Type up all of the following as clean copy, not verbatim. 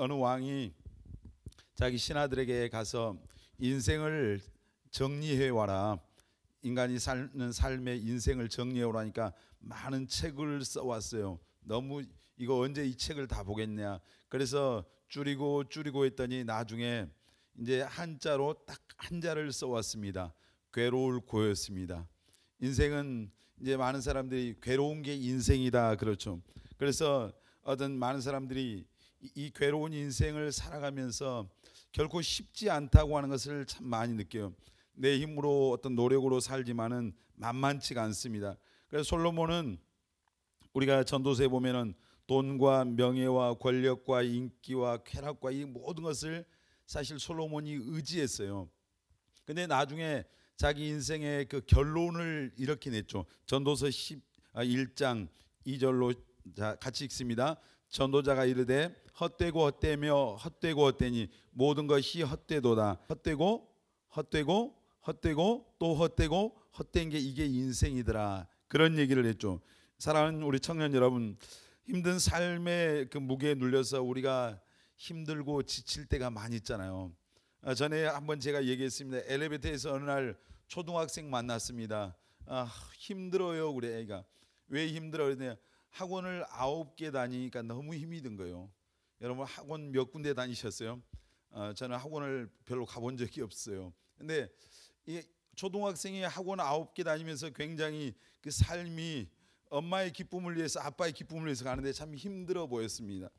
어느 왕이 자기 신하들에게 가서 인생을 정리해 와라, 인간이 사는 삶의 인생을 정리해 오라니까 많은 책을 써왔어요. 너무 이거 언제 이 책을 다 보겠냐. 그래서 줄이고 했더니 나중에 이제 한자로 딱 한자를 써왔습니다. 괴로울 고였습니다. 인생은 이제 많은 사람들이 괴로운 게 인생이다 그렇죠. 그래서 어떤 많은 사람들이 이 괴로운 인생을 살아가면서 결코 쉽지 않다고 하는 것을 참 많이 느껴요. 내 힘으로 어떤 노력으로 살지만은 만만치가 않습니다. 그래서 솔로몬은 우리가 전도서에 보면은 돈과 명예와 권력과 인기와 쾌락과 이 모든 것을 사실 솔로몬이 의지했어요. 근데 나중에 자기 인생의 그 결론을 이렇게 냈죠. 전도서 1장 2절로 같이 읽습니다. 전도자가 이르되 헛되고 헛되며 헛되고 헛되니 모든 것이 헛되도다. 헛되고 또 헛되고 헛된 게 이게 인생이더라. 그런 얘기를 했죠. 사랑하는 우리 청년 여러분, 힘든 삶의 그 무게에 눌려서 우리가 힘들고 지칠 때가 많이 있잖아요. 전에 한번 제가 얘기했습니다. 엘리베이터에서 어느 날 초등학생 만났습니다. 힘들어요 그래. 애가 왜 힘들어 그러냐. 학원을 9개 다니니까 너무 힘이 든 거예요. 여러분 학원 몇 군데 다니셨어요? 저는 학원을 별로 가본 적이 없어요. 근데 이 초등학생이 학원 9개 다니면서 굉장히 그 삶이 엄마의 기쁨을 위해서, 아빠의 기쁨을 위해서 가는데 참 힘들어 보였습니다.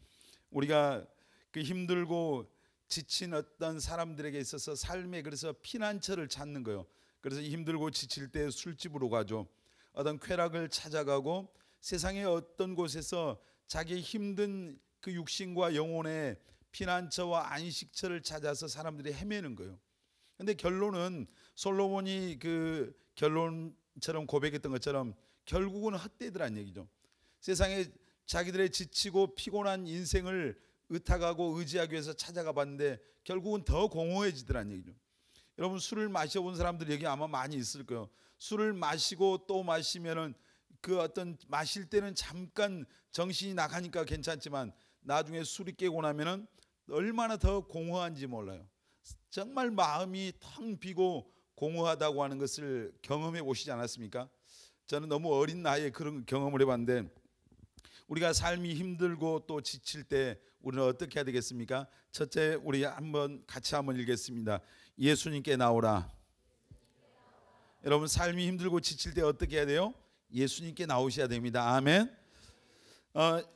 우리가 그 힘들고 지친 어떤 사람들에게 있어서 삶에 그래서 피난처를 찾는 거예요. 그래서 힘들고 지칠 때 술집으로 가죠. 어떤 쾌락을 찾아가고 세상의 어떤 곳에서 자기의 힘든 그 육신과 영혼의 피난처와 안식처를 찾아서 사람들이 헤매는 거예요. 근데 결론은 솔로몬이 그 결론처럼 고백했던 것처럼 결국은 헛되더란 얘기죠. 세상에 자기들의 지치고 피곤한 인생을 의탁하고 의지하기 위해서 찾아가 봤는데 결국은 더 공허해지더란 얘기죠. 여러분 술을 마셔본 사람들 여기 아마 많이 있을 거예요. 술을 마시고 또 마시면은 그 어떤 마실 때는 잠깐 정신이 나가니까 괜찮지만 나중에 술이 깨고 나면은 얼마나 더 공허한지 몰라요. 정말 마음이 텅 비고 공허하다고 하는 것을 경험해 보시지 않았습니까? 저는 너무 어린 나이에 그런 경험을 해봤는데, 우리가 삶이 힘들고 또 지칠 때 우리는 어떻게 해야 되겠습니까? 첫째, 우리 같이 한번 읽겠습니다. 예수님께 나오라. 여러분 삶이 힘들고 지칠 때 어떻게 해야 돼요? 예수님께 나오셔야 됩니다. 아멘.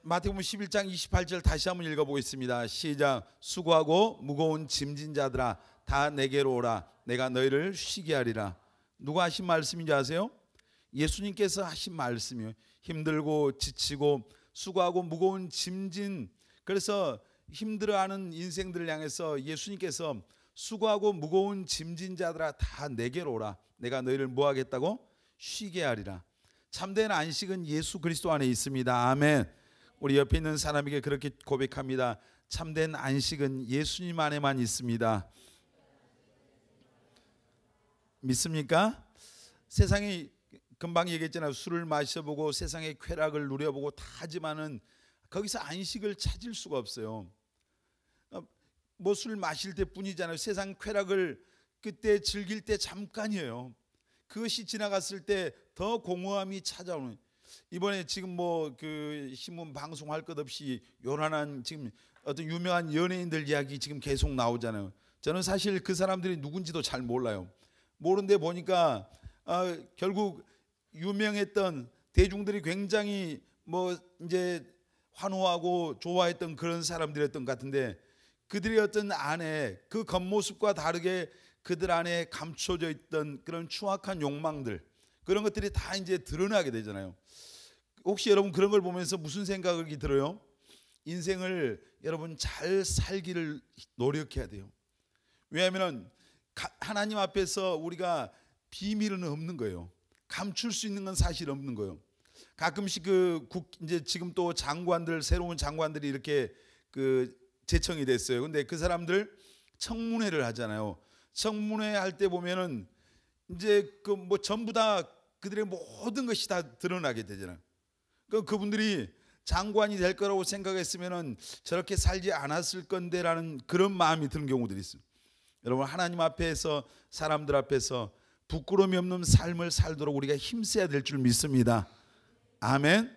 마태복음 11장 28절 다시 한번 읽어보겠습니다. 시작. 수고하고 무거운 짐진 자들아 다 내게로 오라. 내가 너희를 쉬게 하리라. 누가 하신 말씀인지 아세요? 예수님께서 하신 말씀이에요. 힘들고 지치고 수고하고 무거운 짐진, 그래서 힘들어하는 인생들을 향해서 예수님께서 수고하고 무거운 짐진 자들아 다 내게로 오라. 내가 너희를 뭐 하겠다고? 쉬게 하리라. 참된 안식은 예수 그리스도 안에 있습니다. 아멘. 우리 옆에 있는 사람에게 그렇게 고백합니다. 참된 안식은 예수님 안에만 있습니다. 믿습니까? 세상이 금방 얘기했잖아요. 술을 마셔보고 세상의 쾌락을 누려보고 다 하지만은 거기서 안식을 찾을 수가 없어요. 뭐 술 마실 때뿐이잖아요. 세상 쾌락을 그때 즐길 때 잠깐이에요. 그것이 지나갔을 때 더 공허함이 찾아오는. 이번에 지금 뭐 그 신문 방송할 것 없이 요란한 지금 어떤 유명한 연예인들 이야기 지금 계속 나오잖아요. 저는 사실 그 사람들이 누군지도 잘 몰라요. 모르는데 보니까 결국 유명했던 대중들이 굉장히 뭐 이제 환호하고 좋아했던 그런 사람들이었던 것 같은데, 그들의 어떤 안에 그 겉모습과 다르게 그들 안에 감춰져 있던 그런 추악한 욕망들, 그런 것들이 다 이제 드러나게 되잖아요. 혹시 여러분 그런 걸 보면서 무슨 생각이 들어요? 인생을 여러분 잘 살기를 노력해야 돼요. 왜냐하면 하나님 앞에서 우리가 비밀은 없는 거예요. 감출 수 있는 건 사실 없는 거예요. 가끔씩 이제 지금 또 장관들, 새로운 장관들이 이렇게 제청이 됐어요. 근데 그 사람들 청문회를 하잖아요. 청문회 할 때 보면은 이제 뭐 전부 다 그들의 모든 것이 다 드러나게 되잖아요. 그분들이 장관이 될 거라고 생각했으면은 저렇게 살지 않았을 건데라는 그런 마음이 드는 경우들이 있어요. 여러분, 하나님 앞에서, 사람들 앞에서 부끄러움이 없는 삶을 살도록 우리가 힘써야 될 줄 믿습니다. 아멘.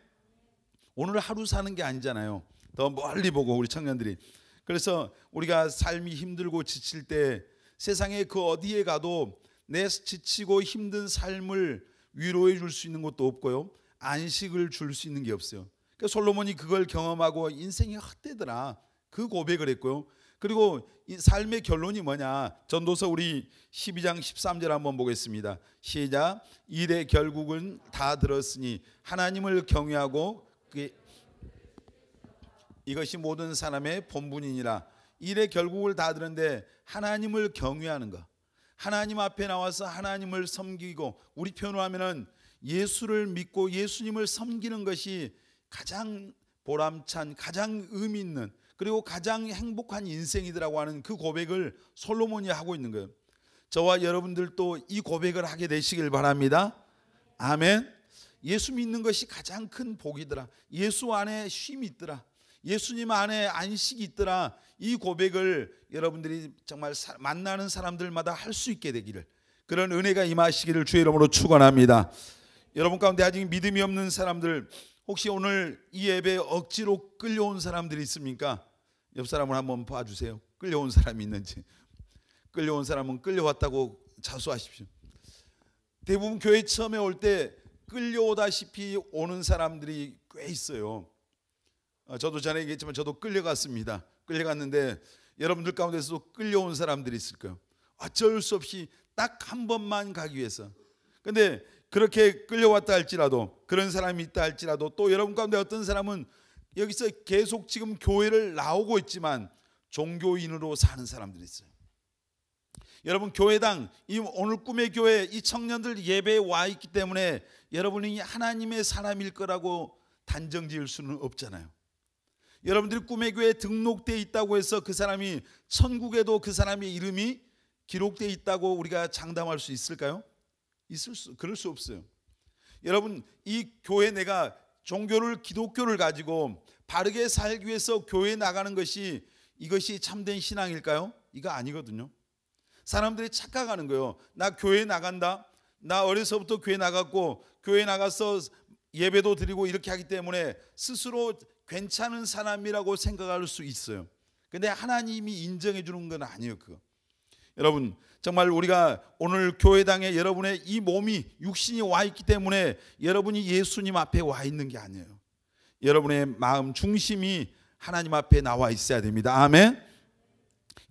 오늘 하루 사는 게 아니잖아요. 더 멀리 보고 우리 청년들이. 그래서 우리가 삶이 힘들고 지칠 때 세상에 그 어디에 가도 내 지치고 힘든 삶을 위로해 줄 수 있는 것도 없고요, 안식을 줄 수 있는 게 없어요. 그러니까 솔로몬이 그걸 경험하고 인생이 헛되더라, 그 고백을 했고요. 그리고 이 삶의 결론이 뭐냐? 전도서 우리 12장 13절 한번 보겠습니다. 시작. 일의 결국은 다 들었으니 하나님을 경외하고 이것이 모든 사람의 본분이니라. 일의 결국을 다 들었는데 하나님을 경외하는 것, 하나님 앞에 나와서 하나님을 섬기고, 우리 표현으로 하면은 예수를 믿고 예수님을 섬기는 것이 가장 보람찬, 가장 의미 있는, 그리고 가장 행복한 인생이더라고 하는 그 고백을 솔로몬이 하고 있는 거예요. 저와 여러분들도 이 고백을 하게 되시길 바랍니다. 아멘. 예수 믿는 것이 가장 큰 복이더라, 예수 안에 쉼이 있더라, 예수님 안에 안식이 있더라. 이 고백을 여러분들이 정말 만나는 사람들마다 할 수 있게 되기를, 그런 은혜가 임하시기를 주의 이름으로 축원합니다. 여러분 가운데 아직 믿음이 없는 사람들, 혹시 오늘 이 예배에 억지로 끌려온 사람들이 있습니까? 옆 사람을 한번 봐주세요. 끌려온 사람이 있는지. 끌려온 사람은 끌려왔다고 자수하십시오. 대부분 교회 처음에 올 때 끌려오다시피 오는 사람들이 꽤 있어요. 저도 전에 얘기했지만 저도 끌려갔습니다. 끌려갔는데 여러분들 가운데서도 끌려온 사람들이 있을 거예요. 어쩔 수 없이 딱 한 번만 가기 위해서. 근데 그렇게 끌려왔다 할지라도, 그런 사람이 있다 할지라도, 또 여러분 가운데 어떤 사람은 여기서 계속 지금 교회를 나오고 있지만 종교인으로 사는 사람들이 있어요. 여러분, 교회당, 이 오늘 꿈의 교회, 이 청년들 예배에 와 있기 때문에 여러분이 하나님의 사람일 거라고 단정 지을 수는 없잖아요. 여러분들이 꿈의 교회에 등록되어 있다고 해서 그 사람이 천국에도 그 사람의 이름이 기록되어 있다고 우리가 장담할 수 있을까요? 그럴 수 없어요. 여러분, 이 교회, 내가 종교를, 기독교를 가지고 바르게 살기 위해서 교회에 나가는 것이, 이것이 참된 신앙일까요? 이거 아니거든요. 사람들이 착각하는 거예요. 나 교회 나간다, 나 어려서부터 교회 나갔고 교회 나가서 예배도 드리고 이렇게 하기 때문에 스스로 괜찮은 사람이라고 생각할 수 있어요. 근데 하나님이 인정해 주는 건 아니에요. 그거. 여러분, 정말 우리가 오늘 교회당에 여러분의 이 몸이, 육신이 와 있기 때문에 여러분이 예수님 앞에 와 있는 게 아니에요. 여러분의 마음 중심이 하나님 앞에 나와 있어야 됩니다. 아멘.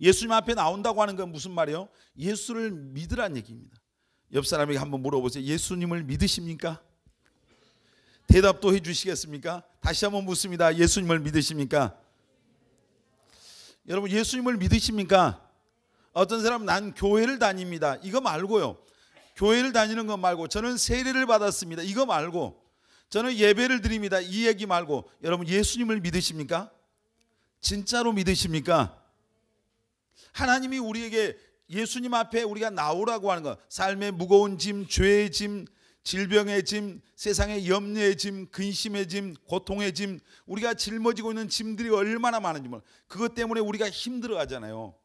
예수님 앞에 나온다고 하는 건 무슨 말이에요? 예수를 믿으란 얘기입니다. 옆 사람에게 한번 물어보세요. 예수님을 믿으십니까? 대답도 해 주시겠습니까? 다시 한번 묻습니다. 예수님을 믿으십니까? 여러분, 예수님을 믿으십니까? 어떤 사람은 난 교회를 다닙니다, 이거 말고요. 교회를 다니는 것 말고, 저는 세례를 받았습니다, 이거 말고, 저는 예배를 드립니다, 이 얘기 말고, 여러분 예수님을 믿으십니까? 진짜로 믿으십니까? 하나님이 우리에게 예수님 앞에 우리가 나오라고 하는 것, 삶의 무거운 짐, 죄의 짐, 질병의 짐, 세상의 염려의 짐, 근심의 짐, 고통의 짐, 우리가 짊어지고 있는 짐들이 얼마나 많은지 몰라요. 그것 때문에 우리가 힘들어 하잖아요.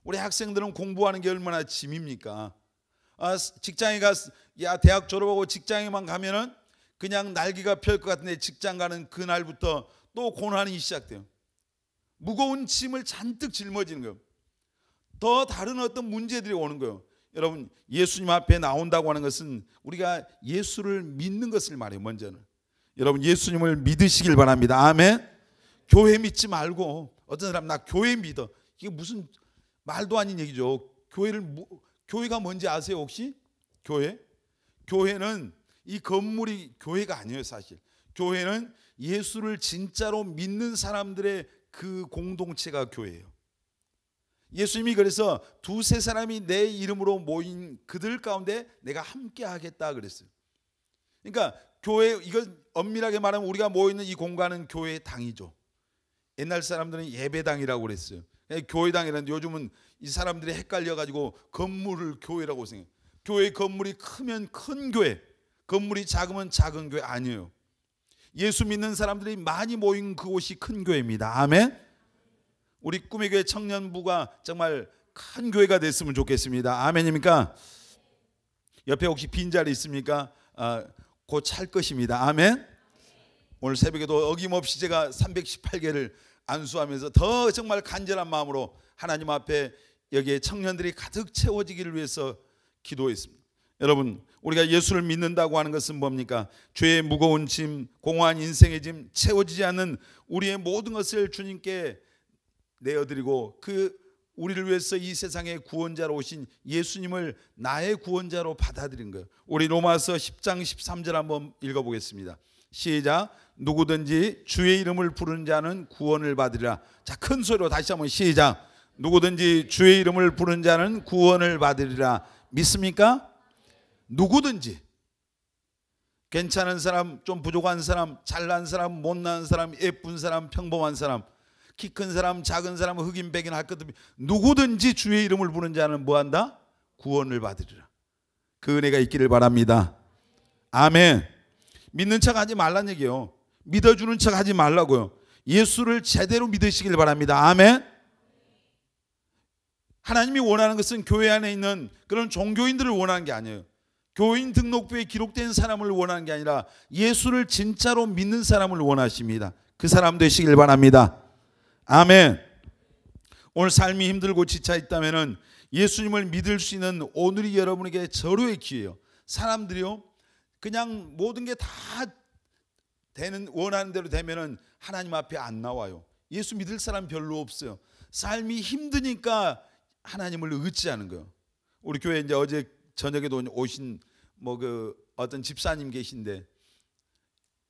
우리 학생들은 공부하는 게 얼마나 짐입니까? 직장에 대학 졸업하고 직장에만 가면은 그냥 날개가 펼 것 같은데, 직장 가는 그날부터 또 고난이 시작돼요. 무거운 짐을 잔뜩 짊어지는 거예요. 더 다른 어떤 문제들이 오는 거예요. 여러분, 예수님 앞에 나온다고 하는 것은 우리가 예수를 믿는 것을 말해요. 먼저는 여러분 예수님을 믿으시길 바랍니다. 아멘. 교회 믿지 말고, 어떤 사람 나 교회 믿어, 이게 무슨 말도 아닌 얘기죠. 교회가 뭔지 아세요 혹시? 교회는 이 건물이 교회가 아니에요. 사실 교회는 예수를 진짜로 믿는 사람들의 그 공동체가 교회예요. 예수님이 그래서 두세 사람이 내 이름으로 모인 그들 가운데 내가 함께 하겠다 그랬어요. 그러니까 교회, 이거 엄밀하게 말하면 우리가 모이는 이 공간은 교회의 당이죠. 옛날 사람들은 예배당이라고 그랬어요. 교회당이라는데 요즘은 이 사람들이 헷갈려 가지고 건물을 교회라고 생각해요. 교회 건물이 크면 큰 교회, 건물이 작으면 작은 교회 아니에요. 예수 믿는 사람들이 많이 모인 그곳이 큰 교회입니다. 아멘. 우리 꿈의 교회 청년부가 정말 큰 교회가 됐으면 좋겠습니다. 아멘입니까? 옆에 혹시 빈자리 있습니까? 곧 찰 것입니다. 아멘. 오늘 새벽에도 어김없이 제가 318개를 안수하면서 더 정말 간절한 마음으로 하나님 앞에 여기에 청년들이 가득 채워지기를 위해서 기도했습니다. 여러분, 우리가 예수를 믿는다고 하는 것은 뭡니까? 죄의 무거운 짐, 공허한 인생의 짐, 채워지지 않는 우리의 모든 것을 주님께 내어드리고 그 우리를 위해서 이 세상의 구원자로 오신 예수님을 나의 구원자로 받아들인 거예요. 우리 로마서 10장 13절 한번 읽어보겠습니다. 시작. 누구든지 주의 이름을 부르는 자는 구원을 받으리라. 자, 큰 소리로 다시 한번 시작. 누구든지 주의 이름을 부르는 자는 구원을 받으리라. 믿습니까? 누구든지. 괜찮은 사람, 좀 부족한 사람, 잘난 사람, 못난 사람, 예쁜 사람, 평범한 사람, 키 큰 사람, 작은 사람, 흑인, 백인 할 것 없이 누구든지 주의 이름을 부르는 자는 뭐한다? 구원을 받으리라. 그 은혜가 있기를 바랍니다. 아멘. 믿는 척 하지 말란 얘기예요. 믿어주는 척 하지 말라고요. 예수를 제대로 믿으시길 바랍니다. 아멘. 하나님이 원하는 것은 교회 안에 있는 그런 종교인들을 원하는 게 아니에요. 교인 등록부에 기록된 사람을 원하는 게 아니라 예수를 진짜로 믿는 사람을 원하십니다. 그 사람 되시길 바랍니다. 아멘. 오늘 삶이 힘들고 지쳐 있다면 예수님을 믿을 수 있는 오늘이 여러분에게 절호의 기회예요. 사람들이요, 그냥 모든 게 다 되는 원하는 대로 되면은 하나님 앞에 안 나와요. 예수 믿을 사람 별로 없어요. 삶이 힘드니까 하나님을 의지하는 거예요. 우리 교회 이제 어제 저녁에도 오신 어떤 집사님 계신데,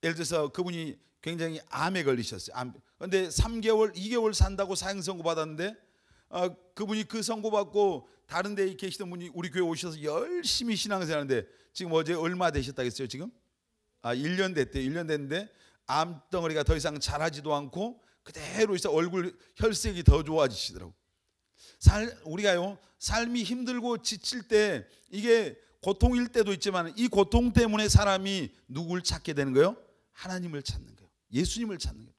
예를 들어서 그분이 굉장히 암에 걸리셨어요. 그런데 3개월, 2개월 산다고 사형 선고 받았는데 그분이 그 선고 받고 다른 데 계시던 분이 우리 교회 오셔서 열심히 신앙생활하는데 지금 어제 얼마 되셨다겠어요? 지금 1년 됐대요. 1년 됐는데 암덩어리가 더 이상 자라지도 않고 그대로 있어 얼굴 혈색이 더 좋아지시더라고. 우리가요, 삶이 힘들고 지칠 때 이게 고통일 때도 있지만 이 고통 때문에 사람이 누굴 찾게 되는 거예요? 하나님을 찾는 거예요. 예수님을 찾는 거예요.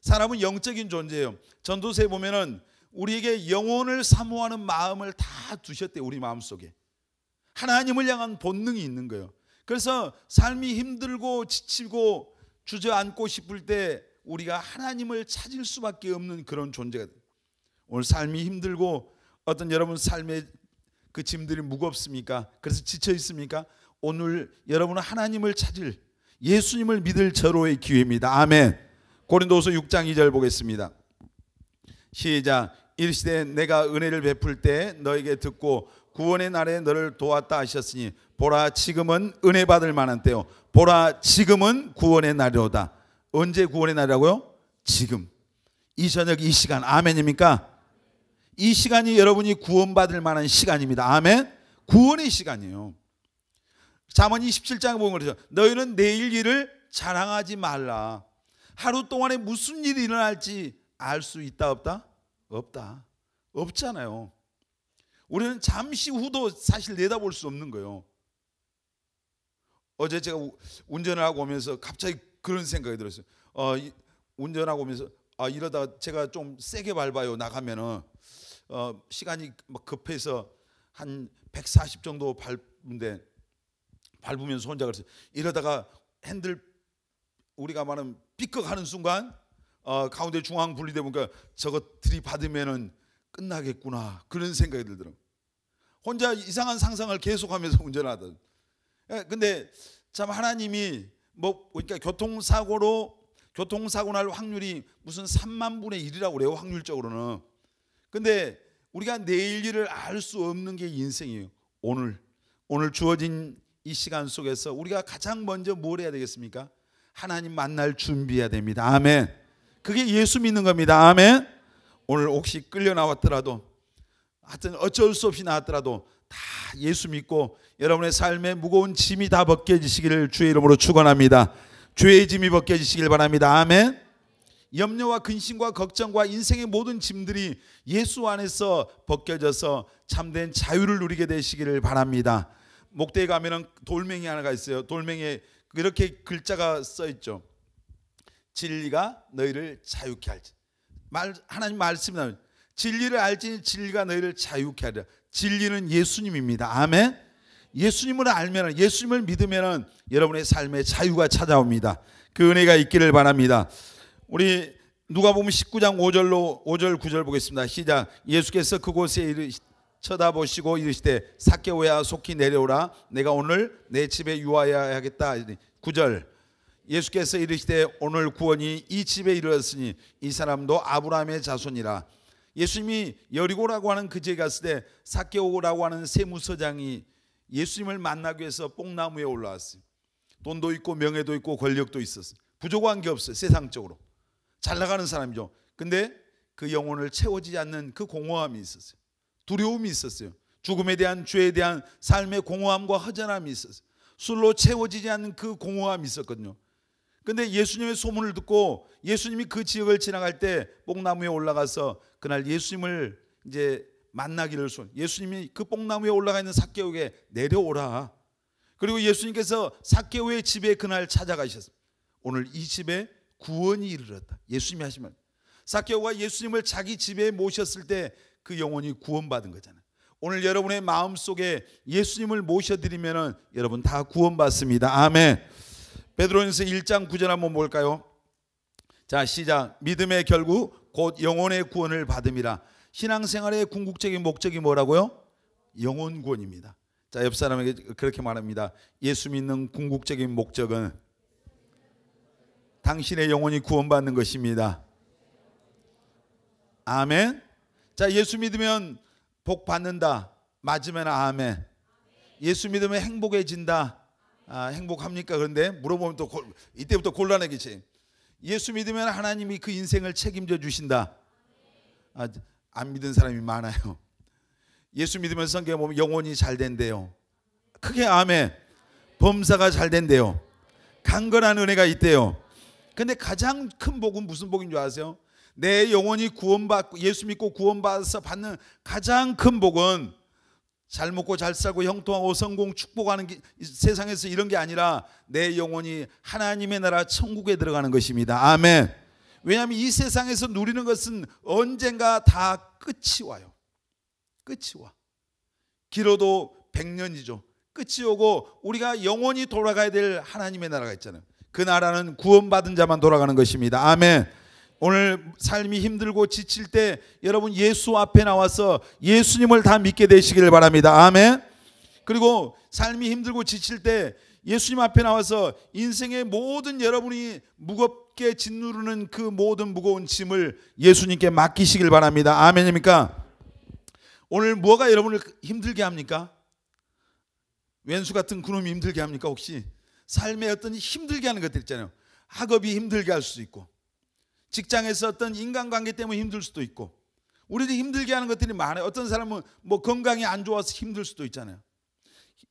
사람은 영적인 존재예요. 전도서에 보면은 우리에게 영혼을 사모하는 마음을 다 두셨대요. 우리 마음속에 하나님을 향한 본능이 있는 거예요. 그래서 삶이 힘들고 지치고 주저앉고 싶을 때 우리가 하나님을 찾을 수밖에 없는 그런 존재가 돼요. 오늘 삶이 힘들고 어떤 여러분 삶의 그 짐들이 무겁습니까? 그래서 지쳐 있습니까? 오늘 여러분은 하나님을 찾을, 예수님을 믿을 절호의 기회입니다. 아멘. 고린도후서 6장 2절 보겠습니다. 시작. 이르시되 내가 은혜를 베풀 때 너에게 듣고 구원의 날에 너를 도왔다 하셨으니 보라 지금은 은혜 받을 만한 때요. 보라 지금은 구원의 날이로다. 언제 구원의 날이라고요? 지금. 이 저녁 이 시간. 아멘입니까? 이 시간이 여러분이 구원받을 만한 시간입니다. 아멘. 구원의 시간이에요. 잠언 27장에 보면 그러죠. 너희는 내일 일을 자랑하지 말라. 하루 동안에 무슨 일이 일어날지 알 수 있다 없다? 없다. 없잖아요. 우리는 잠시 후도 사실 내다볼 수 없는 거예요. 어제 제가 운전을 하고 오면서 갑자기 그런 생각이 들었어요. 운전하고 오면서 이러다가 제가 좀 세게 밟아요. 나가면은 시간이 막 급해서 한 140 정도 밟으면서 혼자 그랬어요. 이러다가 핸들 우리가 말하는 삐걱하는 순간 가운데 중앙 분리돼 보니까 저거 들이받으면은 끝나겠구나 그런 생각이 들더라고요. 혼자 이상한 상상을 계속하면서 운전하다. 근데 참 하나님이 그러니까 교통사고 날 확률이 무슨 3만 분의 1이라고 그래요. 확률적으로는. 근데 우리가 내일 일을 알 수 없는 게 인생이에요. 오늘 주어진 이 시간 속에서 우리가 가장 먼저 뭘 해야 되겠습니까? 하나님 만날 준비해야 됩니다. 아멘. 그게 예수 믿는 겁니다. 아멘. 오늘 혹시 끌려 나왔더라도 하여튼 어쩔 수 없이 나왔더라도 다 예수 믿고 여러분의 삶의 무거운 짐이 다 벗겨지시기를 주의 이름으로 축원합니다. 죄의 짐이 벗겨지시길 바랍니다. 아멘. 염려와 근심과 걱정과 인생의 모든 짐들이 예수 안에서 벗겨져서 참된 자유를 누리게 되시기를 바랍니다. 목대에 가면은 돌멩이 하나가 있어요. 돌멩이에 이렇게 글자가 써 있죠. 진리가 너희를 자유케 할지. 하나님 말씀이 진리를 알지니 진리가 너희를 자유케 하리라. 진리는 예수님입니다. 아멘. 예수님을 알면, 예수님을 믿으면 여러분의 삶에 자유가 찾아옵니다. 그 은혜가 있기를 바랍니다. 우리 누가복음 19장 5절 9절 보겠습니다. 시작. 예수께서 그곳에 쳐다보시고 이르시되 삭개오야 속히 내려오라. 내가 오늘 내 집에 유하여야 하겠다. 9절. 예수께서 이르시되 오늘 구원이 이 집에 이르렀으니 이 사람도 아브라함의 자손이라. 예수님이 여리고라고 하는 그 지에 갔을 때 삭개오라고 하는 세무서장이 예수님을 만나기 위해서 뽕나무에 올라왔어요. 돈도 있고 명예도 있고 권력도 있었어요. 부족한 게 없어요. 세상적으로 잘 나가는 사람이죠. 근데 그 영혼을 채워지지 않는 그 공허함이 있었어요. 두려움이 있었어요. 죽음에 대한, 죄에 대한 삶의 공허함과 허전함이 있었어요. 술로 채워지지 않는 그 공허함이 있었거든요. 근데 예수님의 소문을 듣고 예수님이 그 지역을 지나갈 때 뽕나무에 올라가서 그날 예수님을 이제 만나기를 예수님이 그 뽕나무에 올라가 있는 삭개오에게 내려오라. 그리고 예수님께서 삭개오의 집에 그날 찾아가셨습니다. 오늘 이 집에 구원이 이르렀다. 예수님이 하신 말. 삭개오가 예수님을 자기 집에 모셨을 때 그 영혼이 구원받은 거잖아요. 오늘 여러분의 마음속에 예수님을 모셔드리면 여러분 다 구원받습니다. 아멘. 베드로전서 1장 9절 한번 볼까요? 자, 시작. 믿음의 결국 곧 영혼의 구원을 받음이라. 신앙생활의 궁극적인 목적이 뭐라고요? 영혼 구원입니다. 자, 옆 사람에게 그렇게 말합니다. 예수 믿는 궁극적인 목적은 당신의 영혼이 구원받는 것입니다. 아멘. 자, 예수 믿으면 복 받는다. 맞으면 아멘. 예수 믿으면 행복해진다. 행복합니까? 그런데 물어보면 또 이때부터 곤란해지지. 예수 믿으면 하나님이 그 인생을 책임져 주신다. 안 믿은 사람이 많아요. 예수 믿으면 성경에 보면 영혼이 잘 된대요. 크게 아멘. 범사가 잘 된대요. 강건한 은혜가 있대요. 근데 가장 큰 복은 무슨 복인 줄 아세요? 내 영혼이 구원받고 예수 믿고 구원받아서 받는 가장 큰 복은 잘 먹고 잘 살고 형통하고 성공 축복하는 게, 세상에서 이런 게 아니라 내 영혼이 하나님의 나라 천국에 들어가는 것입니다. 아멘. 왜냐하면 이 세상에서 누리는 것은 언젠가 다 끝이 와요. 끝이 와. 길어도 100년이죠. 끝이 오고 우리가 영원히 돌아가야 될 하나님의 나라가 있잖아요. 그 나라는 구원받은 자만 돌아가는 것입니다. 아멘. 오늘 삶이 힘들고 지칠 때 여러분 예수 앞에 나와서 예수님을 다 믿게 되시기를 바랍니다. 아멘. 그리고 삶이 힘들고 지칠 때 예수님 앞에 나와서 인생의 모든 여러분이 무겁게 짓누르는 그 모든 무거운 짐을 예수님께 맡기시길 바랍니다. 아멘입니까? 오늘 뭐가 여러분을 힘들게 합니까? 왼수 같은 그놈이 힘들게 합니까? 혹시 삶의 어떤 힘들게 하는 것들 있잖아요. 학업이 힘들게 할 수도 있고 직장에서 어떤 인간관계 때문에 힘들 수도 있고 우리도 힘들게 하는 것들이 많아요. 어떤 사람은 뭐 건강이 안 좋아서 힘들 수도 있잖아요.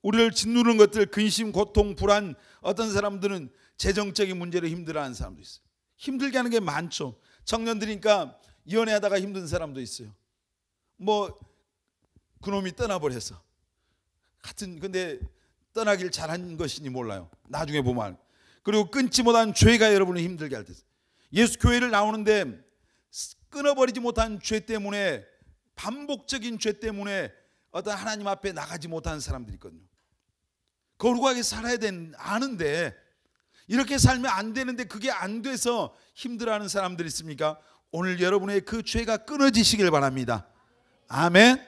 우리를 짓누르는 것들, 근심, 고통, 불안, 어떤 사람들은 재정적인 문제로 힘들어하는 사람도 있어요. 힘들게 하는 게 많죠. 청년들이니까 연애하다가 힘든 사람도 있어요. 뭐 그놈이 떠나버려서 근데 떠나길 잘한 것이니 몰라요. 나중에 보면. 그리고 끊지 못한 죄가 여러분을 힘들게 할 때, 예수 교회를 나오는데 끊어버리지 못한 죄 때문에, 반복적인 죄 때문에 어떤 하나님 앞에 나가지 못하는 사람들이 있거든요. 거룩하게 살아야 아는데 이렇게 살면 안 되는데 그게 안 돼서 힘들어하는 사람들이 있습니까? 오늘 여러분의 그 죄가 끊어지시길 바랍니다. 아멘.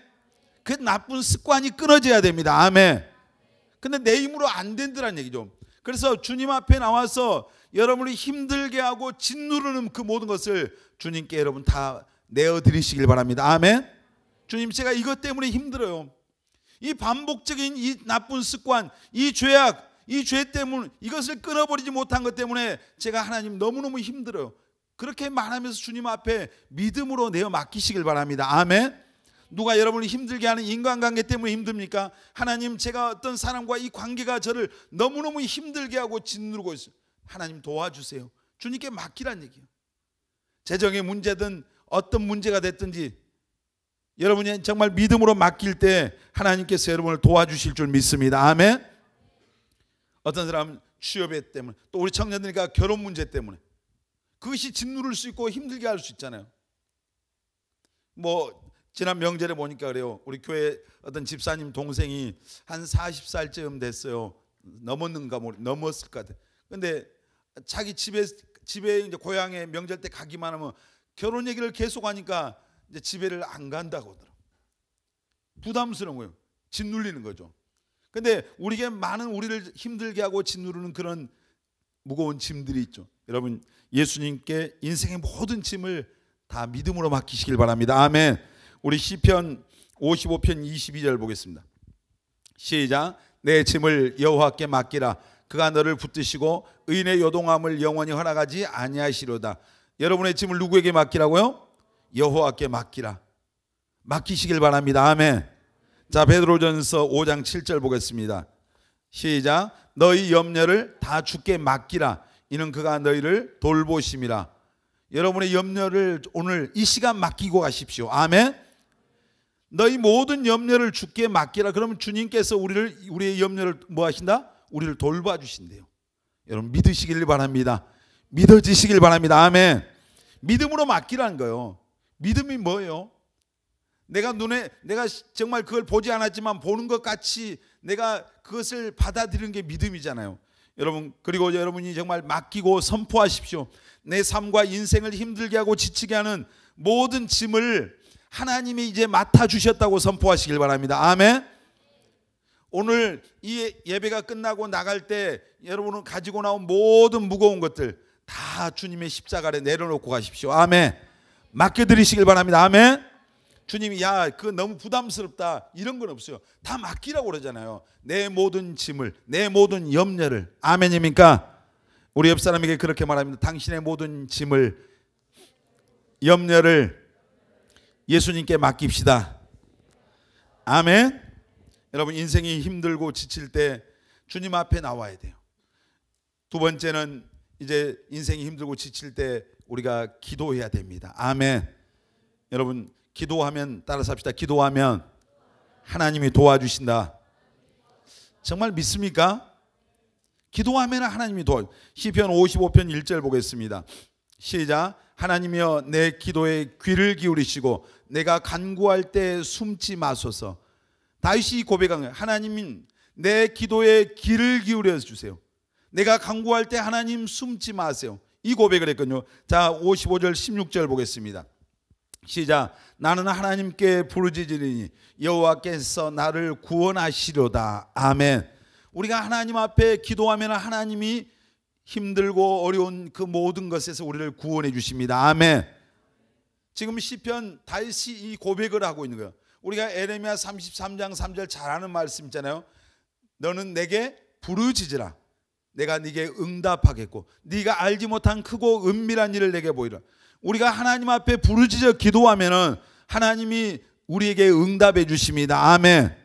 그 나쁜 습관이 끊어져야 됩니다. 아멘. 근데 내 힘으로 안 된다는 얘기죠. 그래서 주님 앞에 나와서 여러분이 힘들게 하고 짓누르는 그 모든 것을 주님께 여러분 다 내어드리시길 바랍니다. 아멘. 주님, 제가 이것 때문에 힘들어요. 이 반복적인 이 나쁜 습관, 이 죄악, 이 죄 때문에 이것을 끊어버리지 못한 것 때문에 제가 하나님 너무너무 힘들어요. 그렇게 말하면서 주님 앞에 믿음으로 내어 맡기시길 바랍니다. 아멘. 누가 여러분을 힘들게 하는 인간관계 때문에 힘듭니까? 하나님, 제가 어떤 사람과 이 관계가 저를 너무너무 힘들게 하고 짓누르고 있어요. 하나님 도와주세요. 주님께 맡기란 얘기예요. 재정의 문제든 어떤 문제가 됐든지 여러분이 정말 믿음으로 맡길 때 하나님께서 여러분을 도와주실 줄 믿습니다. 아멘. 어떤 사람은 취업에 때문에, 또 우리 청년들이니까 결혼 문제 때문에 그것이 짓누를 수 있고 힘들게 할 수 있잖아요. 뭐 지난 명절에 보니까 그래요. 우리 교회 어떤 집사님 동생이 한 40살쯤 됐어요. 넘었는가 모르 넘었을 것 같아. 근데 자기 집에 이제 고향에 명절 때 가기만 하면 결혼 얘기를 계속 하니까 이제 집에를 안 간다고 하더라고요. 부담스러운 거예요. 짓눌리는 거죠. 근데 우리에게 많은 우리를 힘들게 하고 짓누르는 그런 무거운 짐들이 있죠. 여러분, 예수님께 인생의 모든 짐을 다 믿음으로 맡기시길 바랍니다. 아멘. 우리 시편 55편 22절 보겠습니다. 시작. 내 짐을 여호와께 맡기라. 그가 너를 붙드시고 의인의 요동함을 영원히 허락하지 아니하시로다. 여러분의 짐을 누구에게 맡기라고요? 여호와께 맡기라. 맡기시길 바랍니다. 아멘. 자, 베드로전서 5장 7절 보겠습니다. 시작. 너희 염려를 다 주께 맡기라. 이는 그가 너희를 돌보심이라. 여러분의 염려를 오늘 이 시간 맡기고 가십시오. 아멘. 너희 모든 염려를 주께 맡기라. 그러면 주님께서 우리의 염려를 뭐 하신다? 우리를 돌봐주신대요. 여러분 믿으시길 바랍니다. 믿어지시길 바랍니다. 아멘. 믿음으로 맡기라는 거예요. 믿음이 뭐예요? 내가 정말 그걸 보지 않았지만 보는 것 같이 내가 그것을 받아들이는 게 믿음이잖아요. 여러분, 그리고 여러분이 정말 맡기고 선포하십시오. 내 삶과 인생을 힘들게 하고 지치게 하는 모든 짐을 하나님이 이제 맡아주셨다고 선포하시길 바랍니다. 아멘. 오늘 이 예배가 끝나고 나갈 때 여러분은 가지고 나온 모든 무거운 것들 다 주님의 십자가 아래 내려놓고 가십시오. 아멘. 맡겨드리시길 바랍니다. 아멘. 주님이 야 그거 너무 부담스럽다 이런 건 없어요. 다 맡기라고 그러잖아요. 내 모든 짐을, 내 모든 염려를. 아멘입니까? 우리 옆 사람에게 그렇게 말합니다. 당신의 모든 짐을, 염려를 예수님께 맡깁시다. 아멘. 여러분 인생이 힘들고 지칠 때 주님 앞에 나와야 돼요. 두 번째는 이제 인생이 힘들고 지칠 때 우리가 기도해야 됩니다. 아멘. 여러분 기도하면 따라서 합시다. 기도하면 하나님이 도와주신다. 정말 믿습니까? 기도하면 하나님이 시편 55편 1절 보겠습니다. 시작. 하나님이여 내 기도에 귀를 기울이시고 내가 간구할 때 숨지 마소서. 다윗이 고백한 거예요. 하나님 내 기도에 귀를 기울여 주세요. 내가 간구할 때 하나님 숨지 마세요. 이 고백을 했거든요. 자 55절 16절 보겠습니다. 시작. 나는 하나님께 부르짖으리니 여호와께서 나를 구원하시려다. 아멘. 우리가 하나님 앞에 기도하면 하나님이 힘들고 어려운 그 모든 것에서 우리를 구원해 주십니다. 아멘. 지금 시편 다윗이 이 고백을 하고 있는 거예요. 우리가 에레미야 33장 3절 잘 아는 말씀 있잖아요. 너는 내게 부르짖으라. 내가 네게 응답하겠고 네가 알지 못한 크고 은밀한 일을 내게 보이라. 우리가 하나님 앞에 부르짖어 기도하면은 하나님이 우리에게 응답해 주십니다. 아멘.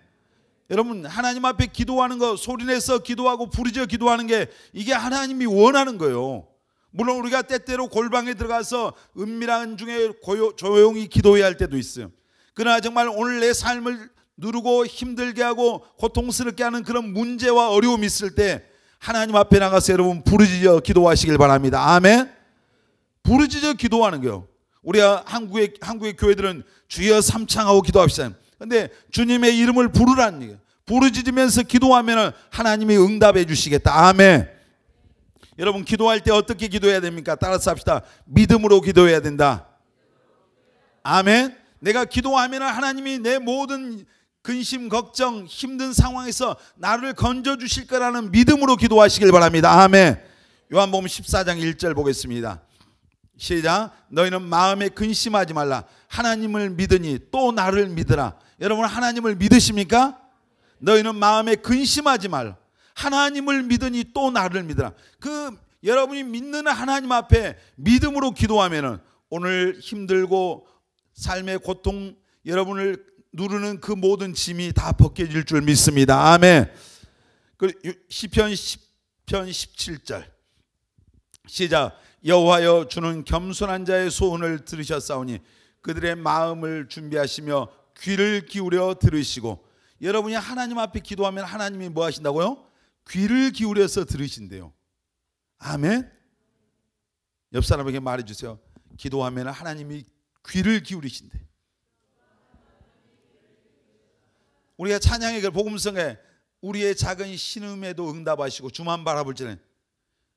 여러분 하나님 앞에 기도하는 거, 소리내서 기도하고 부르짖어 기도하는 게 이게 하나님이 원하는 거예요. 물론 우리가 때때로 골방에 들어가서 은밀한 중에 조용히 기도해야 할 때도 있어요. 그러나 정말 오늘 내 삶을 누르고 힘들게 하고 고통스럽게 하는 그런 문제와 어려움이 있을 때 하나님 앞에 나가서 여러분 부르짖어 기도하시길 바랍니다. 아멘. 부르짖어 기도하는 거예요. 우리가 한국의 교회들은 주여 삼창하고 기도합시다. 근데 주님의 이름을 부르라는 얘기예요. 부르짖으면서 기도하면 하나님이 응답해 주시겠다. 아멘. 여러분 기도할 때 어떻게 기도해야 됩니까? 따라서 합시다. 믿음으로 기도해야 된다. 아멘. 내가 기도하면 하나님이 내 모든 근심, 걱정, 힘든 상황에서 나를 건져주실 거라는 믿음으로 기도하시길 바랍니다. 아멘. 요한복음 14장 1절 보겠습니다. 시작. 너희는 마음에 근심하지 말라. 하나님을 믿으니 또 나를 믿으라. 여러분 하나님을 믿으십니까? 너희는 마음에 근심하지 말라. 하나님을 믿으니 또 나를 믿으라. 여러분이 믿는 하나님 앞에 믿음으로 기도하면은 오늘 힘들고 삶의 고통 여러분을 누르는 그 모든 짐이 다 벗겨질 줄 믿습니다. 아멘. 시편 10편 17절 시작. 여호와여 주는 겸손한 자의 소원을 들으셨사오니 그들의 마음을 준비하시며 귀를 기울여 들으시고. 여러분이 하나님 앞에 기도하면 하나님이 뭐 하신다고요? 귀를 기울여서 들으신대요. 아멘. 옆 사람에게 말해주세요. 기도하면 하나님이 귀를 기울이신대. 우리가 찬양의 복음성에 우리의 작은 신음에도 응답하시고 주만 바라볼 때는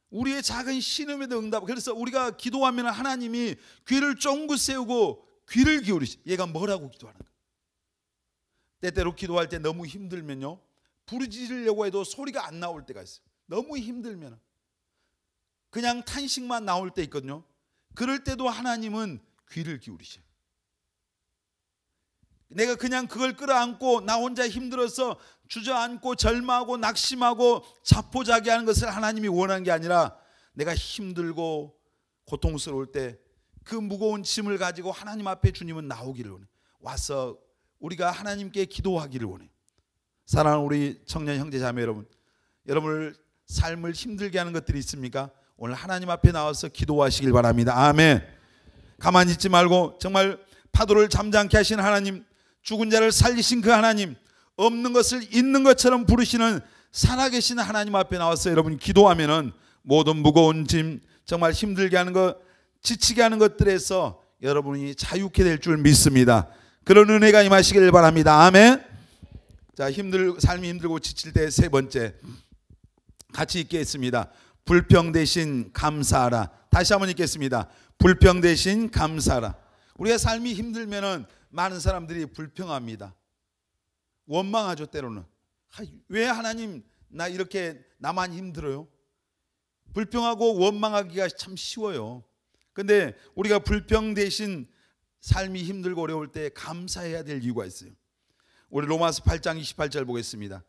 우리의 작은 신음에도 응답. 그래서 우리가 기도하면 하나님이 귀를 쫑긋 세우고 귀를 기울이시. 얘가 뭐라고 기도하는 거야? 때때로 기도할 때 너무 힘들면요, 부르짖으려고 해도 소리가 안 나올 때가 있어요. 너무 힘들면 그냥 탄식만 나올 때 있거든요. 그럴 때도 하나님은 귀를 기울이셔요. 내가 그냥 그걸 끌어안고 나 혼자 힘들어서 주저앉고 절망하고 낙심하고 자포자기하는 것을 하나님이 원하는 게 아니라, 내가 힘들고 고통스러울 때 그 무거운 짐을 가지고 하나님 앞에 주님은 나오기를 원해. 와서 우리가 하나님께 기도하기를 원해. 사랑하는 우리 청년 형제 자매 여러분, 여러분을 삶을 힘들게 하는 것들이 있습니까? 오늘 하나님 앞에 나와서 기도하시길 바랍니다. 아멘. 가만히 있지 말고 정말 파도를 잠잠케 하신 하나님, 죽은 자를 살리신 그 하나님, 없는 것을 있는 것처럼 부르시는 살아계신 하나님 앞에 나와서 여러분 기도하면은 모든 무거운 짐, 정말 힘들게 하는 것, 지치게 하는 것들에서 여러분이 자유케 될 줄 믿습니다. 그런 은혜가 임하시길 바랍니다. 아멘. 자, 삶이 힘들고 지칠 때 세 번째 같이 읽겠습니다. 불평 대신 감사하라. 다시 한번 읽겠습니다. 불평 대신 감사하라. 우리가 삶이 힘들면은 많은 사람들이 불평합니다. 원망하죠. 때로는 왜 하나님 나 이렇게 나만 힘들어요? 불평하고 원망하기가 참 쉬워요. 근데 우리가 불평 대신 삶이 힘들고 어려울 때 감사해야 될 이유가 있어요. 우리 로마서 8장 28절 보겠습니다.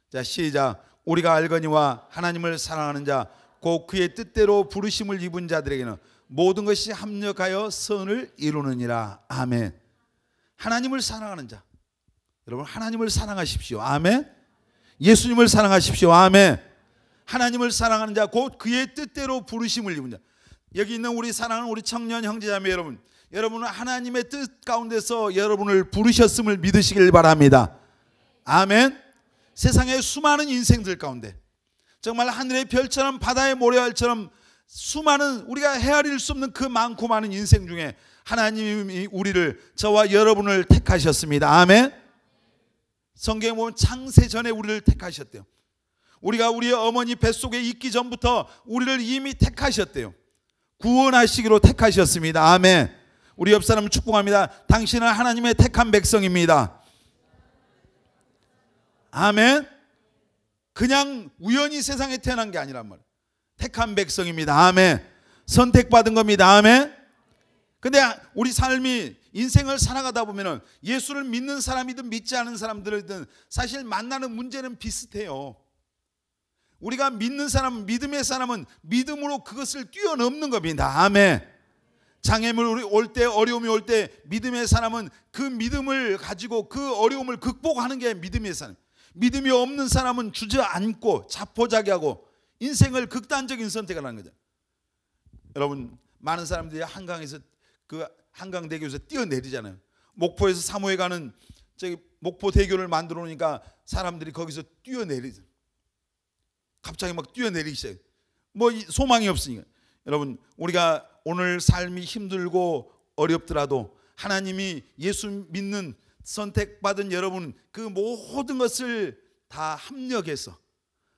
자, 시작. 우리가 알거니와 하나님을 사랑하는 자 곧 그의 뜻대로 부르심을 입은 자들에게는 모든 것이 합력하여 선을 이루느니라. 아멘. 하나님을 사랑하는 자, 여러분 하나님을 사랑하십시오. 아멘. 예수님을 사랑하십시오. 아멘. 하나님을 사랑하는 자 곧 그의 뜻대로 부르심을 입은 자. 여기 있는 우리 사랑하는 우리 청년 형제자매 여러분, 여러분은 하나님의 뜻 가운데서 여러분을 부르셨음을 믿으시길 바랍니다. 아멘. 세상의 수많은 인생들 가운데 정말 하늘의 별처럼 바다의 모래알처럼 수많은 우리가 헤아릴 수 없는 그 많고 많은 인생 중에 하나님이 우리를, 저와 여러분을 택하셨습니다. 아멘. 성경에 보면 창세 전에 우리를 택하셨대요. 우리가 우리의 어머니 뱃속에 있기 전부터 우리를 이미 택하셨대요. 구원하시기로 택하셨습니다. 아멘. 우리 옆 사람 축복합니다. 당신은 하나님의 택한 백성입니다. 아멘. 그냥 우연히 세상에 태어난 게 아니란 말이에요. 택한 백성입니다. 아멘. 선택받은 겁니다. 아멘. 근데 우리 삶이 인생을 살아가다 보면은 예수를 믿는 사람이든 믿지 않은 사람들이든 사실 만나는 문제는 비슷해요. 우리가 믿는 사람, 믿음의 사람은 믿음으로 그것을 뛰어넘는 겁니다. 아멘. 장애물이 올 때, 어려움이 올 때 믿음의 사람은 그 믿음을 가지고 그 어려움을 극복하는 게 믿음의 사람. 믿음이 없는 사람은 주저앉고 자포자기하고 인생을 극단적인 선택을 하는 거죠. 여러분, 많은 사람들이 한강에서 그 한강대교에서 뛰어내리잖아요. 목포에서 사모에 가는 저기 목포대교를 만들어 놓으니까 사람들이 거기서 뛰어내리죠. 갑자기 막 뛰어내리기 시작해요. 뭐 소망이 없으니까. 여러분, 우리가 오늘 삶이 힘들고 어렵더라도 하나님이 예수 믿는 선택받은 여러분 그 모든 것을 다 합력해서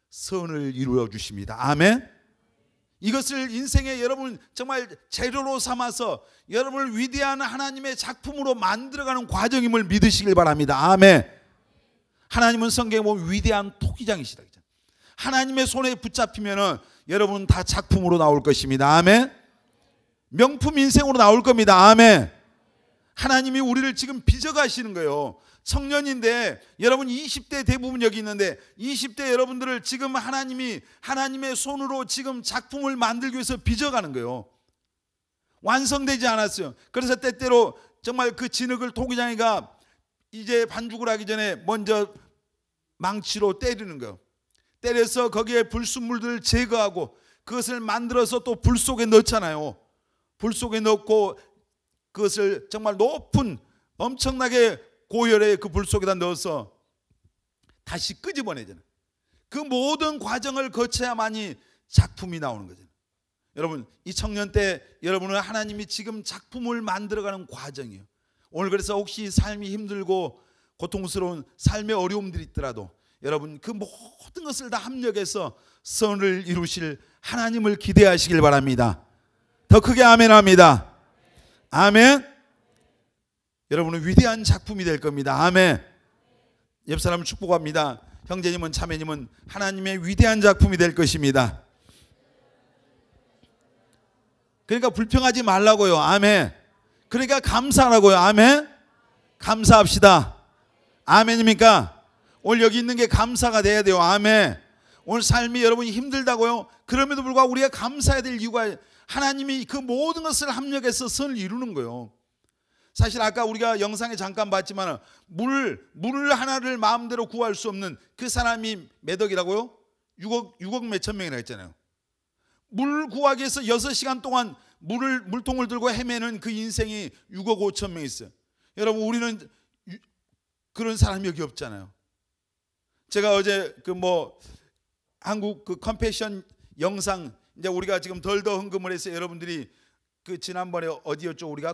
선을 이루어 주십니다. 아멘. 이것을 인생에 여러분 정말 재료로 삼아서 여러분을 위대한 하나님의 작품으로 만들어가는 과정임을 믿으시길 바랍니다. 아멘. 하나님은 성경에 보면 위대한 토기장이시다. 하나님의 손에 붙잡히면은 여러분 다 작품으로 나올 것입니다. 아멘. 명품 인생으로 나올 겁니다. 아멘. 하나님이 우리를 지금 빚어가시는 거예요. 청년인데 여러분 20대 대부분 여기 있는데 20대 여러분들을 지금 하나님이 하나님의 손으로 지금 작품을 만들기 위해서 빚어가는 거예요. 완성되지 않았어요. 그래서 때때로 정말 그 진흙을 토기장이가 이제 반죽을 하기 전에 먼저 망치로 때리는 거예요. 때려서 거기에 불순물들을 제거하고 그것을 만들어서 또 불 속에 넣잖아요. 불 속에 넣고 그것을 정말 높은 엄청나게 고열의 그 불 속에다 넣어서 다시 끄집어내잖아요. 그 모든 과정을 거쳐야만이 작품이 나오는 거죠. 여러분, 이 청년 때 여러분은 하나님이 지금 작품을 만들어가는 과정이에요. 오늘 그래서 혹시 삶이 힘들고 고통스러운 삶의 어려움들이 있더라도 여러분 그 모든 것을 다 합력해서 선을 이루실 하나님을 기대하시길 바랍니다. 더 크게 아멘 합니다. 아멘. 여러분은 위대한 작품이 될 겁니다. 아멘. 옆 사람 축복합니다. 형제님은 자매님은 하나님의 위대한 작품이 될 것입니다. 그러니까 불평하지 말라고요. 아멘. 그러니까 감사하라고요. 아멘. 감사합시다. 아멘입니까? 오늘 여기 있는 게 감사가 돼야 돼요. 아멘. 오늘 삶이 여러분이 힘들다고요? 그럼에도 불구하고 우리가 감사해야 될 이유가 하나님이 그 모든 것을 합력해서 선을 이루는 거예요. 사실 아까 우리가 영상에 잠깐 봤지만 물 하나를 마음대로 구할 수 없는 그 사람이 몇 억이라고요? 6억 몇천 명이라 했잖아요. 물 구하기 위해서 6시간 동안 물통을 들고 헤매는 그 인생이 6억 5천 명 있어요. 여러분 우리는 그런 사람이 여기 없잖아요. 제가 어제 한국 그 컴패션 영상 이제 우리가 지금 덜 더 헌금을 해서 여러분들이 그 지난번에 어디였죠? 우리가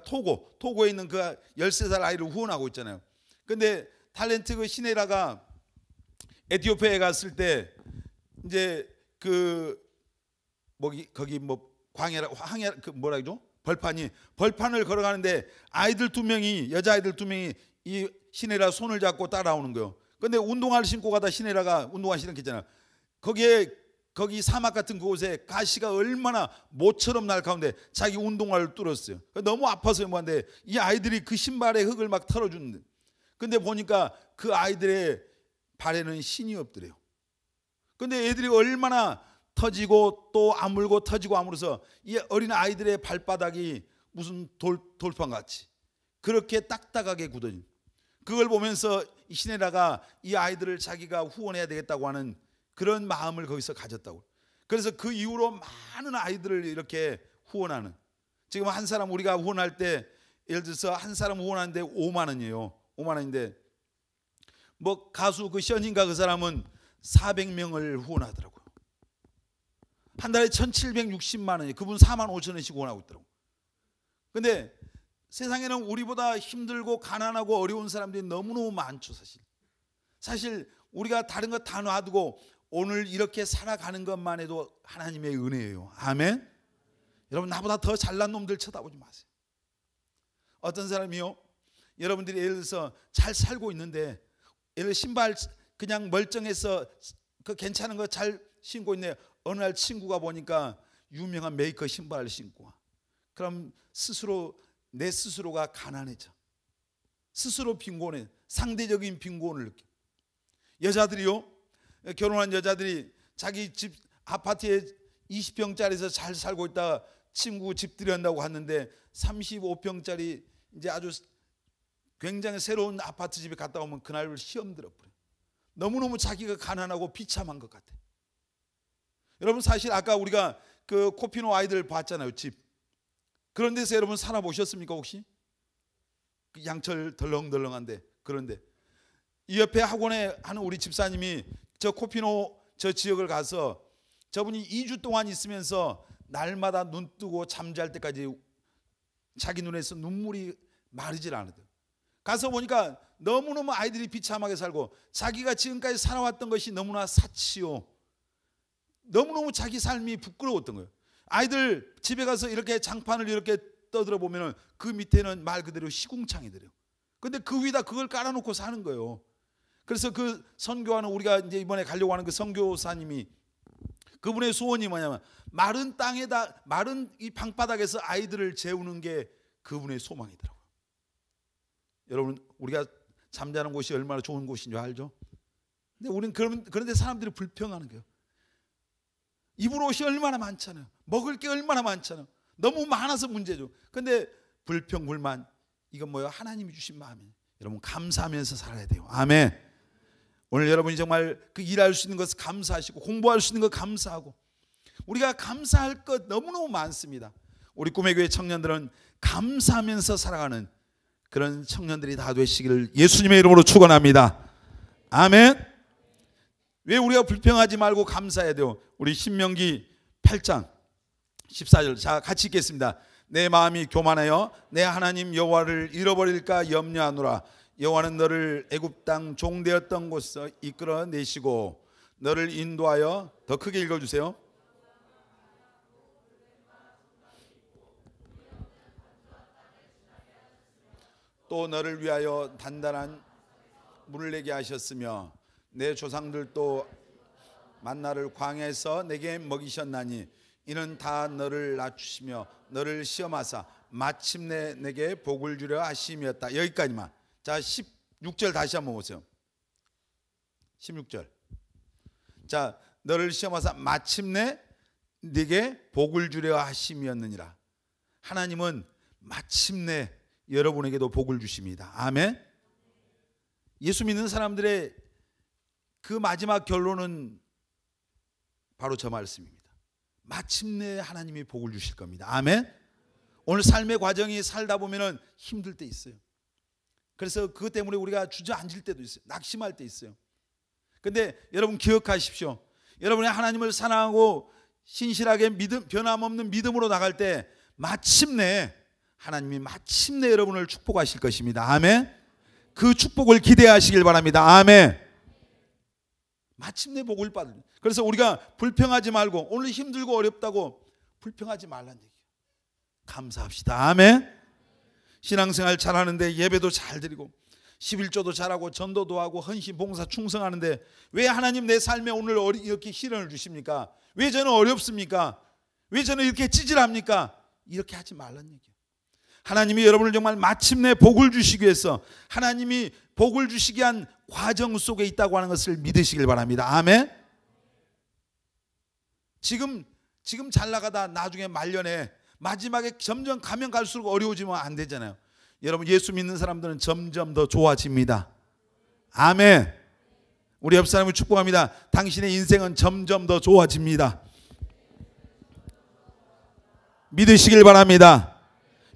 토고에 있는 그 13살 아이를 후원하고 있잖아요. 근데 탤런트 그 시네라가 에티오피아에 갔을 때 이제 거기 황해 그 뭐라 그러죠? 벌판을 걸어가는데 여자아이들 2명이 이 시네라 손을 잡고 따라오는 거예요. 근데 운동화를 신고 가다 시네라가 운동화 신었겠잖아요. 거기 사막 같은 그곳에 가시가 얼마나 모처럼 날 가운데 자기 운동화를 뚫었어요. 너무 아파서 뭐한데 이 아이들이 그 신발에 흙을 막 털어주는데, 근데 보니까 그 아이들의 발에는 신이 없더래요. 근데 애들이 얼마나 터지고 또 아물고 터지고 아물어서 이 어린 아이들의 발바닥이 무슨 돌판 같이 그렇게 딱딱하게 굳어진, 그걸 보면서 이 시네라가 이 아이들을 자기가 후원해야 되겠다고 하는 그런 마음을 거기서 가졌다고. 그래서 그 이후로 많은 아이들을 이렇게 후원하는, 지금 한 사람 우리가 후원할 때 예를 들어서 한 사람 후원하는데 5만 원이에요. 5만 원인데 가수 그 션인가 그 사람은 400명을 후원하더라고요. 한 달에 1760만 원이, 그분 4만 5천 원씩 후원하고 있더라고요. 근데 세상에는 우리보다 힘들고 가난하고 어려운 사람들이 너무너무 많죠. 사실 우리가 다른 거 다 놔두고 오늘 이렇게 살아가는 것만 해도 하나님의 은혜예요. 아멘. 여러분 나보다 더 잘난 놈들 쳐다보지 마세요. 어떤 사람이요, 여러분들이 예를 들어서 잘 살고 있는데 예를 들어 신발 그냥 멀쩡해서 그 괜찮은 거 잘 신고 있네. 어느 날 친구가 보니까 유명한 메이커 신발을 신고 와. 그럼 내 스스로가 가난해져. 스스로 빈곤해. 상대적인 빈곤을 느껴. 여자들이요, 결혼한 여자들이 자기 집 아파트에 20평짜리에서 잘 살고 있다가 친구 집 들여한다고 갔는데 35평짜리 이제 아주 굉장히 새로운 아파트 집에 갔다 오면 그날 시험 들어버려. 너무너무 자기가 가난하고 비참한 것 같아. 여러분 사실 아까 우리가 그 코피노 아이들 봤잖아요, 집. 그런 데서 여러분 살아보셨습니까 혹시? 그 양철 덜렁덜렁한데. 그런데 이 옆에 학원에 하는 우리 집사님이 저 코피노 저 지역을 가서 저분이 2주 동안 있으면서 날마다 눈 뜨고 잠잘 때까지 자기 눈에서 눈물이 마르질 않거든. 가서 보니까 너무너무 아이들이 비참하게 살고 자기가 지금까지 살아왔던 것이 너무나 사치요, 너무너무 자기 삶이 부끄러웠던 거예요. 아이들 집에 가서 이렇게 장판을 이렇게 떠들어 보면은 그 밑에는 말 그대로 시궁창이더래요. 근데 그 위에다 그걸 깔아놓고 사는 거예요. 그래서 그 선교하는 우리가 이제 이번에 가려고 하는 그 선교사님이 그분의 소원이 뭐냐면 마른 땅에다 마른 이 방바닥에서 아이들을 재우는 게 그분의 소망이더라고요. 여러분 우리가 잠자는 곳이 얼마나 좋은 곳인 줄 알죠? 근데 우리는 그런데 사람들이 불평하는 거예요. 입을 옷이 얼마나 많잖아요. 먹을 게 얼마나 많잖아요. 너무 많아서 문제죠. 근데 불평 불만, 이건 뭐예요? 하나님이 주신 마음이에요. 여러분 감사하면서 살아야 돼요. 아멘. 오늘 여러분이 정말 그 일할 수 있는 것을 감사하시고 공부할 수 있는 것 감사하고, 우리가 감사할 것 너무너무 많습니다. 우리 꿈의 교회 청년들은 감사하면서 살아가는 그런 청년들이 다 되시기를 예수님의 이름으로 축원합니다. 아멘. 왜 우리가 불평하지 말고 감사해야 돼요? 우리 신명기 8장 14절 자 같이 읽겠습니다. 내 마음이 교만하여 내 하나님 여호와를 잃어버릴까 염려하노라. 여호와는 너를 애굽 땅 종되었던 곳에서 이끌어내시고 너를 인도하여, 더 크게 읽어주세요. 또 너를 위하여 단단한 물을 내게 하셨으며 내 조상들도 만나를 광야에서 내게 먹이셨나니 이는 다 너를 낮추시며 너를 시험하사 마침내 내게 복을 주려 하심이었다. 여기까지만. 자 16절 다시 한번 보세요. 16절. 자 너를 시험하사 마침내 네게 복을 주려 하심이었느니라. 하나님은 마침내 여러분에게도 복을 주십니다. 아멘. 예수 믿는 사람들의 그 마지막 결론은 바로 저 말씀입니다. 마침내 하나님이 복을 주실 겁니다. 아멘. 오늘 삶의 과정이 살다 보면은 힘들 때 있어요. 그래서 그것 때문에 우리가 주저앉을 때도 있어요. 낙심할 때 있어요. 근데 여러분 기억하십시오. 여러분이 하나님을 사랑하고 신실하게 믿음, 변함없는 믿음으로 나갈 때 마침내 하나님이 마침내 여러분을 축복하실 것입니다. 아멘. 그 축복을 기대하시길 바랍니다. 아멘. 마침내 복을 받을. 그래서 우리가 불평하지 말고, 오늘 힘들고 어렵다고 불평하지 말라는 얘기예요. 감사합시다. 아멘. 신앙생활 잘하는데 예배도 잘 드리고 11조도 잘하고 전도도 하고 헌신 봉사 충성하는데 왜 하나님 내 삶에 오늘 이렇게 시련을 주십니까? 왜 저는 어렵습니까? 왜 저는 이렇게 찌질합니까? 이렇게 하지 말라는 얘기예요. 하나님이 여러분을 정말 마침내 복을 주시기 위해서 하나님이 복을 주시기 위한 과정 속에 있다고 하는 것을 믿으시길 바랍니다. 아멘. 지금 잘 나가다 나중에 말년에 마지막에 점점 가면 갈수록 어려워지면 안 되잖아요. 여러분 예수 믿는 사람들은 점점 더 좋아집니다. 아멘. 우리 옆 사람을 축복합니다. 당신의 인생은 점점 더 좋아집니다. 믿으시길 바랍니다.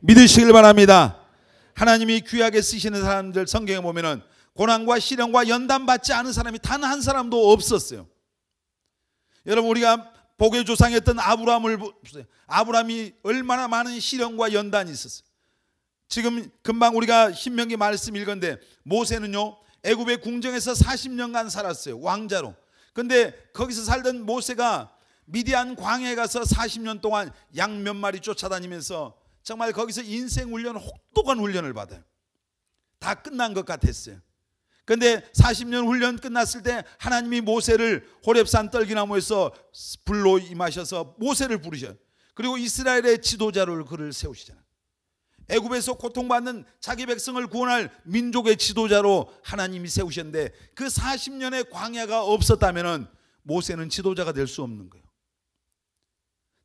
믿으시길 바랍니다. 하나님이 귀하게 쓰시는 사람들 성경에 보면은 고난과 시련과 연단받지 않은 사람이 단 한 사람도 없었어요. 여러분 우리가 복의 조상이었던 아브라함을 보세요. 아브라함이 얼마나 많은 시련과 연단이 있었어요. 지금 금방 우리가 신명기 말씀 읽었는데 모세는요 애굽의 궁정에서 40년간 살았어요. 왕자로. 근데 거기서 살던 모세가 미디안 광야에 가서 40년 동안 양 몇 마리 쫓아다니면서 정말 거기서 인생 훈련, 혹독한 훈련을 받아요. 다 끝난 것 같았어요. 근데 40년 훈련 끝났을 때 하나님이 모세를 호렙산 떨기나무에서 불로 임하셔서 모세를 부르셔요. 그리고 이스라엘의 지도자로 그를 세우시잖아요. 애굽에서 고통받는 자기 백성을 구원할 민족의 지도자로 하나님이 세우셨는데 그 40년의 광야가 없었다면 모세는 지도자가 될 수 없는 거예요.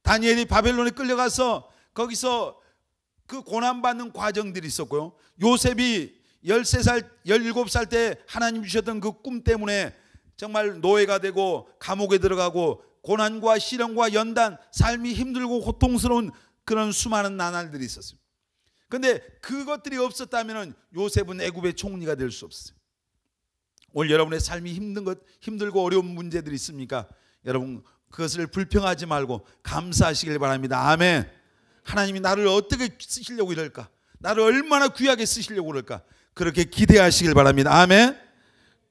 다니엘이 바벨론에 끌려가서 거기서 그 고난받는 과정들이 있었고요. 요셉이 13살, 17살 때 하나님 주셨던 그 꿈 때문에 정말 노예가 되고 감옥에 들어가고 고난과 시련과 연단, 삶이 힘들고 고통스러운 그런 수많은 나날들이 있었어요. 그런데 그것들이 없었다면 요셉은 애굽의 총리가 될 수 없어요. 오늘 여러분의 삶이 힘들고 어려운 문제들이 있습니까? 여러분 그것을 불평하지 말고 감사하시길 바랍니다. 아멘. 하나님이 나를 어떻게 쓰시려고 이럴까? 나를 얼마나 귀하게 쓰시려고 그럴까? 그렇게 기대하시길 바랍니다. 아멘.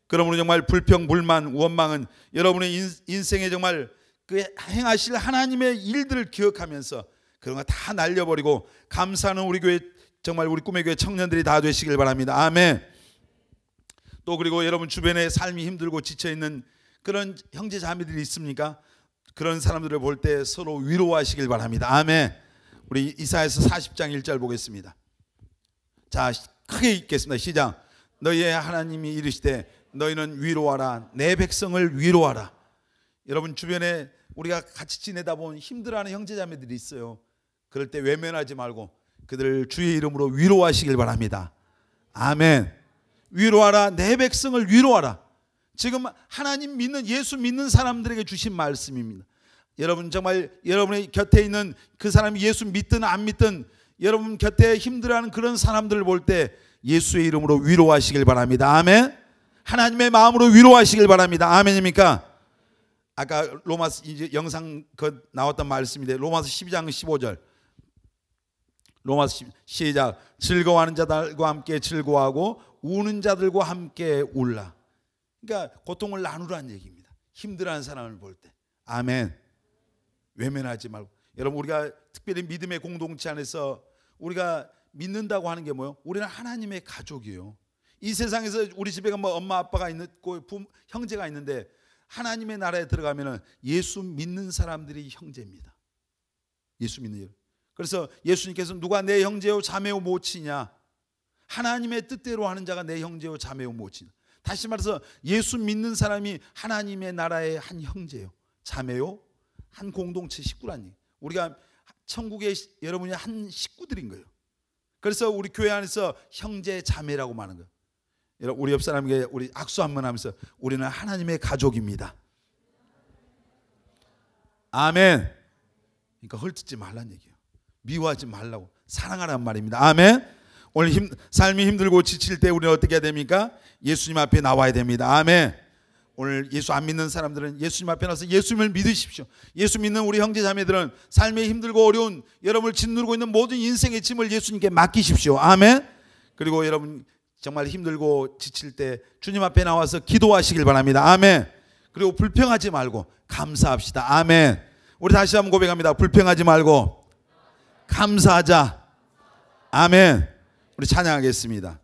그러므로 정말 불평, 불만, 원망은 여러분의 인생에 정말 그 행하실 하나님의 일들을 기억하면서 그런 거 다 날려버리고 감사하는 우리 교회, 정말 우리 꿈의 교회 청년들이 다 되시길 바랍니다. 아멘. 또 그리고 여러분 주변에 삶이 힘들고 지쳐있는 그런 형제 자매들이 있습니까? 그런 사람들을 볼 때 서로 위로하시길 바랍니다. 아멘. 우리 이사야서 40장 1절 보겠습니다. 자 크게 읽겠습니다. 시작. 너희의 하나님이 이르시되 너희는 위로하라. 내 백성을 위로하라. 여러분 주변에 우리가 같이 지내다 보면 힘들어하는 형제자매들이 있어요. 그럴 때 외면하지 말고 그들을 주의 이름으로 위로하시길 바랍니다. 아멘. 위로하라. 내 백성을 위로하라. 지금 하나님 믿는, 예수 믿는 사람들에게 주신 말씀입니다. 여러분 정말 여러분의 곁에 있는 그 사람이 예수 믿든 안 믿든 여러분 곁에 힘들어하는 그런 사람들을 볼 때 예수의 이름으로 위로하시길 바랍니다. 아멘. 하나님의 마음으로 위로하시길 바랍니다. 아멘입니까? 아까 로마서 이제 영상 그 나왔던 말씀인데 로마서 12장 15절. 로마서 시작. 즐거워하는 자들과 함께 즐거워하고 우는 자들과 함께 울라. 그러니까 고통을 나누라는 얘기입니다. 힘들어하는 사람을 볼 때. 아멘. 외면하지 말고. 여러분 우리가 특별히 믿음의 공동체 안에서 우리가 믿는다고 하는 게 뭐예요? 우리는 하나님의 가족이에요. 이 세상에서 우리 집에 뭐 엄마 아빠가 있고 형제가 있는데 하나님의 나라에 들어가면은 예수 믿는 사람들이 형제입니다. 예수 믿는 일. 그래서 예수님께서 누가 내 형제요 자매요 모치냐? 하나님의 뜻대로 하는 자가 내 형제요 자매요 모치냐. 다시 말해서 예수 믿는 사람이 하나님의 나라의 한 형제요 자매요 한 공동체 식구란 얘기. 우리가 천국의 여러분이 한 식구들인 거예요. 그래서 우리 교회 안에서 형제 자매라고 말하는 거예요. 여러분 우리 옆 사람에게 우리 악수 한번 하면서 우리는 하나님의 가족입니다. 아멘. 그러니까 헐뜯지 말라는 얘기예요. 미워하지 말라고 사랑하라는 말입니다. 아멘. 오늘 삶이 힘들고 지칠 때 우리는 어떻게 해야 됩니까? 예수님 앞에 나와야 됩니다. 아멘. 오늘 예수 안 믿는 사람들은 예수님 앞에 나와서 예수님을 믿으십시오. 예수 믿는 우리 형제 자매들은 삶에 힘들고 어려운 여러분을 짓누르고 있는 모든 인생의 짐을 예수님께 맡기십시오. 아멘. 그리고 여러분 정말 힘들고 지칠 때 주님 앞에 나와서 기도하시길 바랍니다. 아멘. 그리고 불평하지 말고 감사합시다. 아멘. 우리 다시 한번 고백합니다. 불평하지 말고 감사하자. 아멘. 우리 찬양하겠습니다.